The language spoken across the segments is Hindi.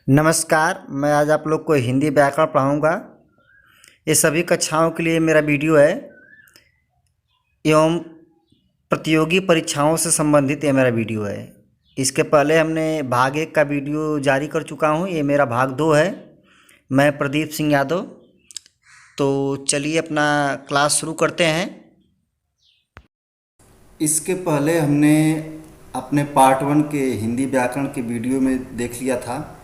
नमस्कार। मैं आज आप लोग को हिंदी व्याकरण पढ़ाऊँगा। ये सभी कक्षाओं के लिए मेरा वीडियो है एवं प्रतियोगी परीक्षाओं से संबंधित ये मेरा वीडियो है। इसके पहले हमने भाग 1 का वीडियो जारी कर चुका हूँ। ये मेरा भाग 2 है। मैं प्रदीप सिंह यादव। तो चलिए अपना क्लास शुरू करते हैं। इसके पहले हमने अपने पार्ट 1 के हिंदी व्याकरण के वीडियो में देख लिया था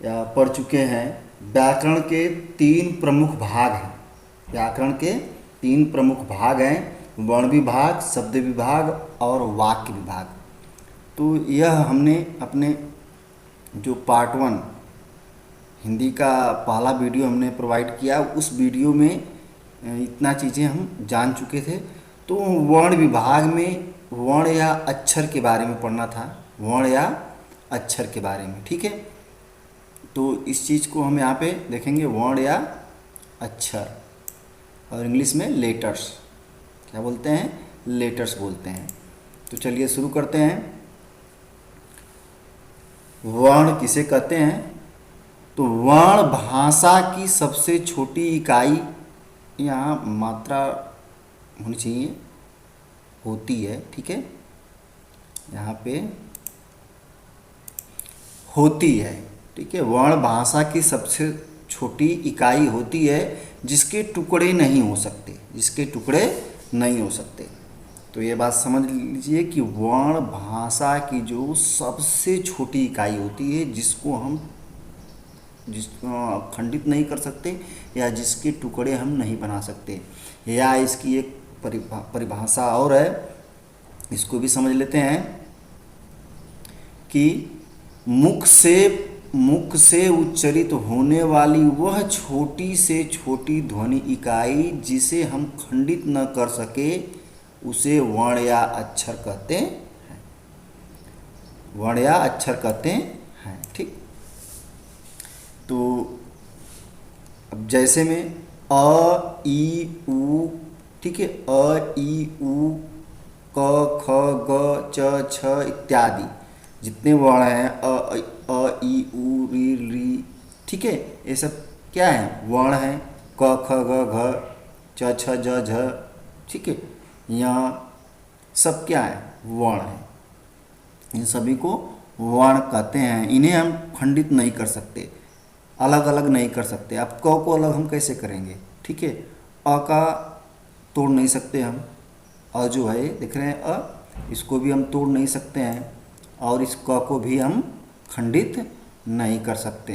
या पढ़ चुके हैं। व्याकरण के 3 प्रमुख भाग हैं। व्याकरण के 3 प्रमुख भाग हैं, वर्ण विभाग, शब्द विभाग और वाक्य विभाग। तो यह हमने अपने जो पार्ट 1 हिंदी का पहला वीडियो हमने प्रोवाइड किया, उस वीडियो में इतना चीज़ें हम जान चुके थे। तो वर्ण विभाग में वर्ण या अक्षर के बारे में पढ़ना था, वर्ण या अक्षर के बारे में, ठीक है। तो इस चीज़ को हम यहाँ पे देखेंगे, वर्ण या अक्षर, और इंग्लिश में लेटर्स। क्या बोलते हैं? लेटर्स बोलते हैं। तो चलिए शुरू करते हैं। वर्ण किसे कहते हैं? तो वर्ण भाषा की सबसे छोटी इकाई, यहाँ मात्रा होनी चाहिए, होती है, ठीक है। यहाँ पे होती है, ठीक है। वर्ण भाषा की सबसे छोटी इकाई होती है जिसके टुकड़े नहीं हो सकते, जिसके टुकड़े नहीं हो सकते। तो ये बात समझ लीजिए कि वर्ण भाषा की जो सबसे छोटी इकाई होती है, जिसको खंडित नहीं कर सकते या जिसके टुकड़े हम नहीं बना सकते। या इसकी एक परिभाषा और है, इसको भी समझ लेते हैं कि मुख से उच्चरित होने वाली वह छोटी से छोटी ध्वनि इकाई जिसे हम खंडित न कर सके, उसे वर्ण या अक्षर कहते हैं। वर्ण या अक्षर कहते हैं, ठीक। तो अब जैसे में अ ई उ, ठीक है, अ ई उ क ख ग च छ इत्यादि जितने वर्ण हैं, अ ई उ री री, ठीक है, ये सब क्या है? वर्ण हैं। क ख ग घ च छ ज झ, ठीक है, यहाँ सब क्या है? वर्ण है। इन सभी को वर्ण कहते हैं। इन्हें हम खंडित नहीं कर सकते, अलग अलग नहीं कर सकते। अब क को अलग हम कैसे करेंगे? ठीक है, अ का तोड़ नहीं सकते हम। अ जो है, देख रहे हैं अ, इसको भी हम तोड़ नहीं सकते हैं, और इस क को भी हम खंडित नहीं कर सकते।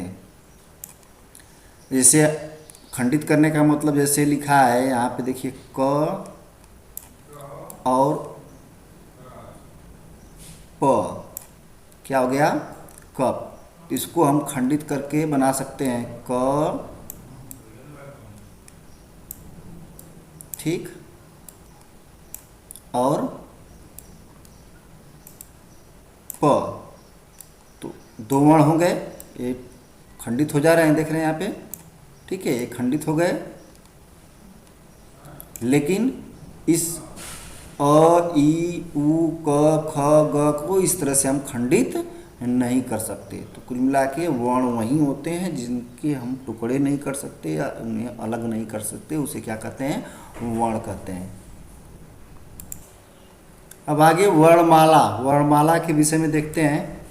जैसे खंडित करने का मतलब जैसे लिखा है यहाँ पे, देखिए क और प, क्या हो गया? कप। इसको हम खंडित करके बना सकते हैं क, ठीक, और प। तो 2 वर्ण हो गए, ये खंडित हो जा रहे हैं, देख रहे हैं यहाँ पे, ठीक है, ये खंडित हो गए। लेकिन इस अ ई उ क ख ग को इस तरह से हम खंडित नहीं कर सकते। तो कुल मिला के वर्ण वही होते हैं जिनके हम टुकड़े नहीं कर सकते या उन्हें अलग नहीं कर सकते, उसे क्या कहते हैं? वर्ण कहते हैं। अब आगे वर्णमाला, वर्णमाला के विषय में देखते हैं।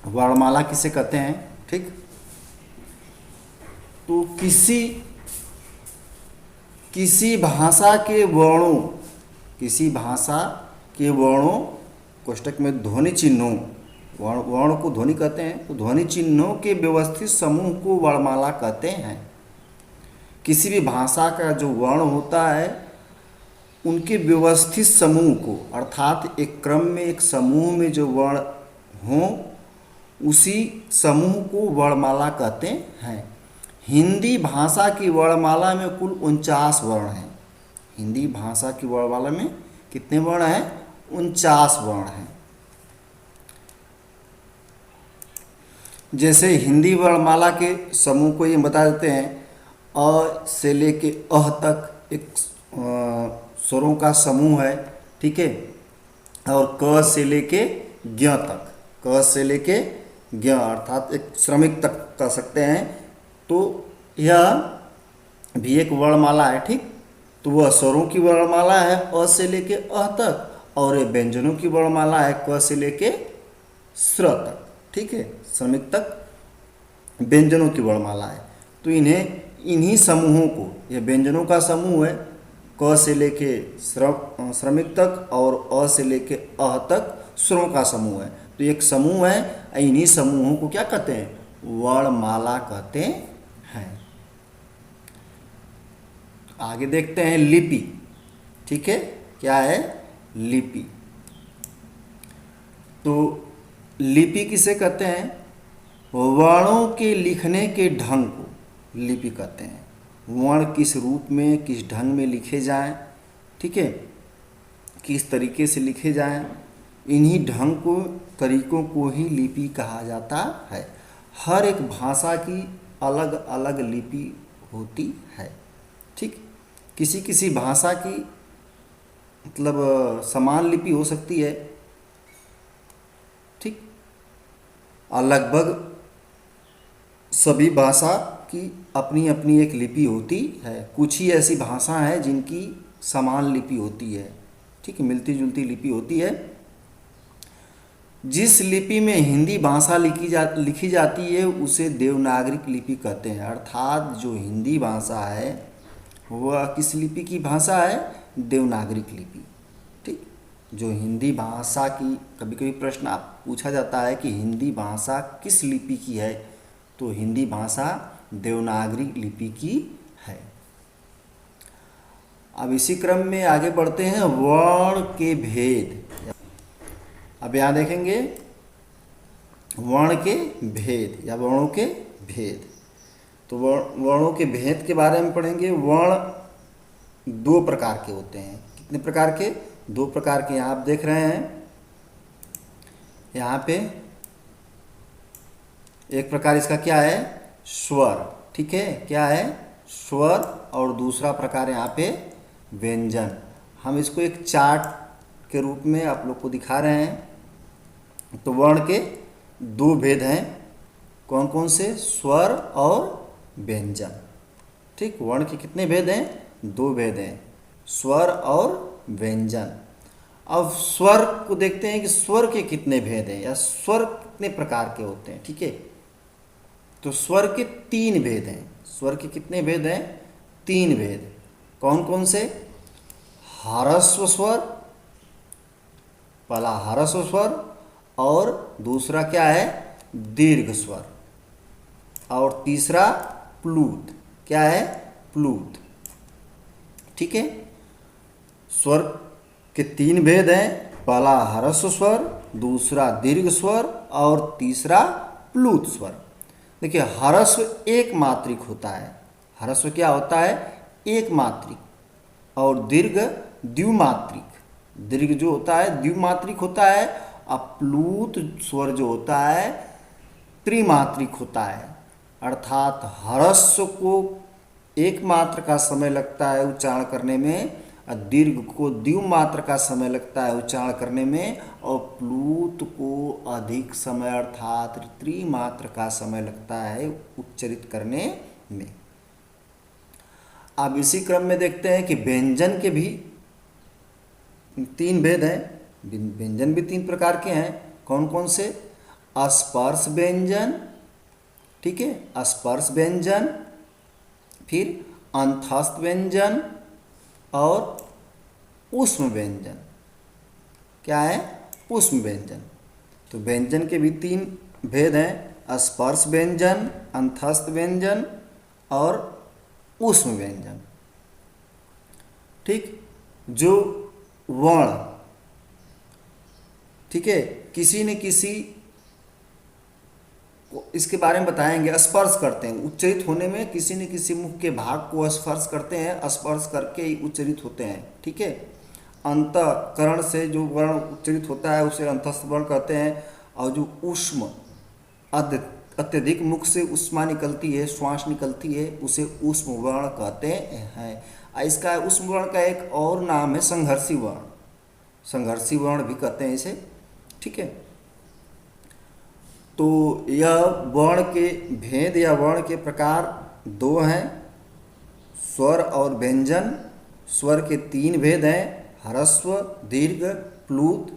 वर्णमाला किसे कहते हैं? ठीक, तो किसी भाषा के वर्णों, किसी भाषा के वर्णों कोष्टक में ध्वनि चिन्हों, वर्ण को ध्वनि कहते हैं, तो ध्वनि चिन्हों के व्यवस्थित समूह को वर्णमाला कहते हैं। किसी भी भाषा का जो वर्ण होता है, उनके व्यवस्थित समूह को, अर्थात एक क्रम में, एक समूह में जो वर्ण हों, उसी समूह को वर्णमाला कहते हैं। हिंदी भाषा की वर्णमाला में कुल 49 वर्ण हैं। हिंदी भाषा की वर्णमाला में कितने वर्ण हैं? 49 वर्ण हैं। जैसे हिंदी वर्णमाला के समूह को ये बता देते हैं, अ से लेके अह तक एक स्वरों का समूह है, ठीक है, और क से लेके ज्ञ तक, क से लेके ज्ञ अर्थात एक श्रमिक तक कह सकते हैं। तो यह भी एक वर्णमाला है, ठीक। तो वह स्वरों की वर्णमाला है अ से लेके अ तक, और ये व्यंजनों की वर्णमाला है क से लेके स्र तक, ठीक है। श्रमिक तक व्यंजनों की वर्णमाला है। तो इन्हीं समूहों को, यह व्यंजनों का समूह है क से लेके श्रमिक तक, और अ से लेके अह तक स्वरों का समूह है। तो एक समूह है, इन्हीं समूहों को क्या कहते हैं? वर्णमाला कहते हैं। आगे देखते हैं लिपि, ठीक है। क्या है? लिपि। तो लिपि किसे कहते हैं? वर्णों के लिखने के ढंग को लिपि कहते हैं। वर्ण किस रूप में, किस ढंग में लिखे जाएं, ठीक है, किस तरीके से लिखे जाएं, इन्हीं ढंग को, तरीकों को ही लिपि कहा जाता है। हर एक भाषा की अलग अलग लिपि होती है, ठीक। किसी किसी भाषा की मतलब समान लिपि हो सकती है, ठीक, और लगभग सभी भाषा की अपनी अपनी एक लिपि होती है। कुछ ही ऐसी भाषा है जिनकी समान लिपि होती है, ठीक है, मिलती जुलती लिपि होती है। जिस लिपि में हिंदी भाषा लिखी जाती है उसे देवनागरी लिपि कहते हैं। अर्थात जो हिंदी भाषा है वह किस लिपि की भाषा है? देवनागरी लिपि, ठीक। जो हिंदी भाषा की, कभी कभी प्रश्न आप पूछा जाता है कि हिंदी भाषा किस लिपि की है, तो हिंदी भाषा देवनागरी लिपि की है। अब इसी क्रम में आगे बढ़ते हैं वर्ण के भेद। अब यहाँ देखेंगे वर्ण के भेद या वर्णों के भेद। तो वर्णों के भेद के बारे में पढ़ेंगे। वर्ण दो प्रकार के होते हैं। कितने प्रकार के? दो प्रकार के। यहाँ आप देख रहे हैं, यहाँ पे एक प्रकार इसका क्या है? स्वर, ठीक है। क्या है? स्वर। और दूसरा प्रकार यहाँ पे व्यंजन। हम इसको एक चार्ट के रूप में आप लोग को दिखा रहे हैं। तो वर्ण के दो भेद हैं। कौन कौन से? स्वर और व्यंजन, ठीक। वर्ण के कितने भेद हैं? दो भेद हैं, स्वर और व्यंजन। अब स्वर को देखते हैं कि स्वर के कितने भेद हैं या स्वर कितने प्रकार के होते हैं, ठीक है। तो स्वर के तीन भेद हैं। स्वर के कितने भेद हैं? तीन भेद। कौन कौन से? ह्रस्व स्वर, पहला ह्रस्व स्वर, और दूसरा क्या है? दीर्घ स्वर, और तीसरा प्लूत। क्या है? प्लूत, ठीक है। स्वर के तीन भेद हैं, पहला ह्रस्व स्वर, दूसरा दीर्घ स्वर, और तीसरा प्लूत स्वर। देखिए, ह्रस्व एक मात्रिक होता है। ह्रस्व क्या होता है? एक मात्रिक। और दीर्घ द्विमात्रिक। दीर्घ जो होता है द्विमात्रिक होता है, और प्लूत स्वर जो होता है त्रिमात्रिक होता है। अर्थात ह्रस्व को एक मात्र का समय लगता है उच्चारण करने में, और दीर्घ को द्विमात्र का समय लगता है उच्चारण करने में, और प्लूत को अधिक समय अर्थात त्रिमात्र का समय लगता है उच्चरित करने में। अब इसी क्रम में देखते हैं कि व्यंजन के भी तीन भेद हैं। व्यंजन भी तीन प्रकार के हैं। कौन कौन से? स्पर्श व्यंजन, ठीक है, स्पर्श व्यंजन, फिर अंतस्थ व्यंजन और ऊष्म व्यंजन। क्या है? ऊष्म व्यंजन। तो व्यंजन के भी तीन भेद हैं, स्पर्श व्यंजन, अंतस्थ व्यंजन और ऊष्म व्यंजन, ठीक। जो वर्ण, ठीक है, किसी न किसी इसके बारे में बताएंगे, स्पर्श करते हैं उच्चरित होने में, किसी न किसी मुख के भाग को स्पर्श करते हैं, स्पर्श करके ही उच्चरित होते हैं, ठीक है। अंतःकरण से जो वर्ण उच्चरित होता है उसे अंतस्थ वर्ण कहते हैं। और जो ऊष्म, अत्यधिक मुख से ऊष्मा निकलती है, श्वास निकलती है, उसे ऊष्म वर्ण कहते हैं। इसका ऊष्म वर्ण का एक और नाम है संघर्षी वर्ण। संघर्षी वर्ण भी कहते हैं इसे, ठीक है। तो यह वर्ण के भेद या वर्ण के प्रकार दो हैं, स्वर और व्यंजन। स्वर के तीन भेद हैं, ह्रस्व, दीर्घ, प्लुत।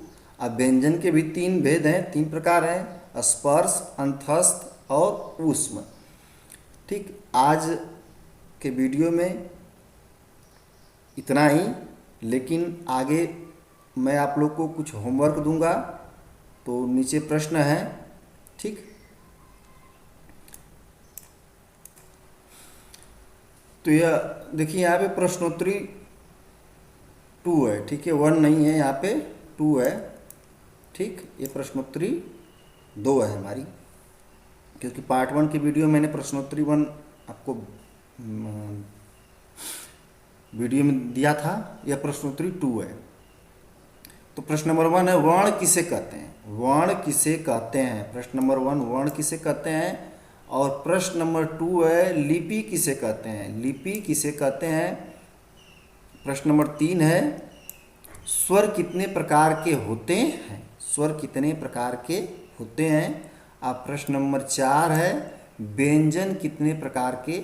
अब व्यंजन के भी तीन भेद हैं, तीन प्रकार हैं, स्पर्श, अंतस्थ और ऊष्म। ठीक, आज के वीडियो में इतना ही, लेकिन आगे मैं आप लोग को कुछ होमवर्क दूंगा, तो नीचे प्रश्न है। ठीक, तो यह देखिए यहाँ पे प्रश्नोत्तरी 2 है। ठीक है, 1 नहीं है, यहाँ पे 2 है। ठीक, ये प्रश्नोत्तरी 2 है हमारी, क्योंकि पार्ट 1 की वीडियो मैंने प्रश्नोत्तरी 1 आपको वीडियो में दिया था। यह प्रश्नोत्तरी 2 है। तो प्रश्न नंबर 1 है, वर्ण किसे कहते हैं? वर्ण किसे कहते हैं? प्रश्न नंबर 1 वर्ण किसे कहते हैं। और प्रश्न नंबर 2 है, लिपि किसे कहते हैं? लिपि किसे कहते हैं। प्रश्न नंबर 3 है, स्वर कितने प्रकार के होते हैं? स्वर कितने प्रकार के होते हैं। अब प्रश्न नंबर 4 है, व्यंजन कितने प्रकार के।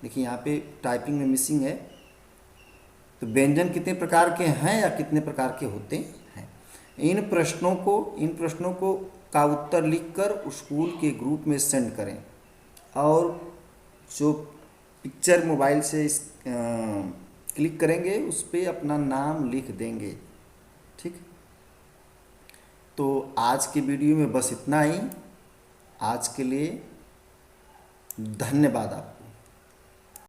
देखिए यहाँ पे टाइपिंग में मिसिंग है, तो व्यंजन कितने प्रकार के हैं या कितने प्रकार के होते हैं। इन प्रश्नों को का उत्तर लिखकर स्कूल के ग्रुप में सेंड करें, और जो पिक्चर मोबाइल से क्लिक करेंगे उस पर अपना नाम लिख देंगे। ठीक, तो आज के वीडियो में बस इतना ही। आज के लिए धन्यवाद। आप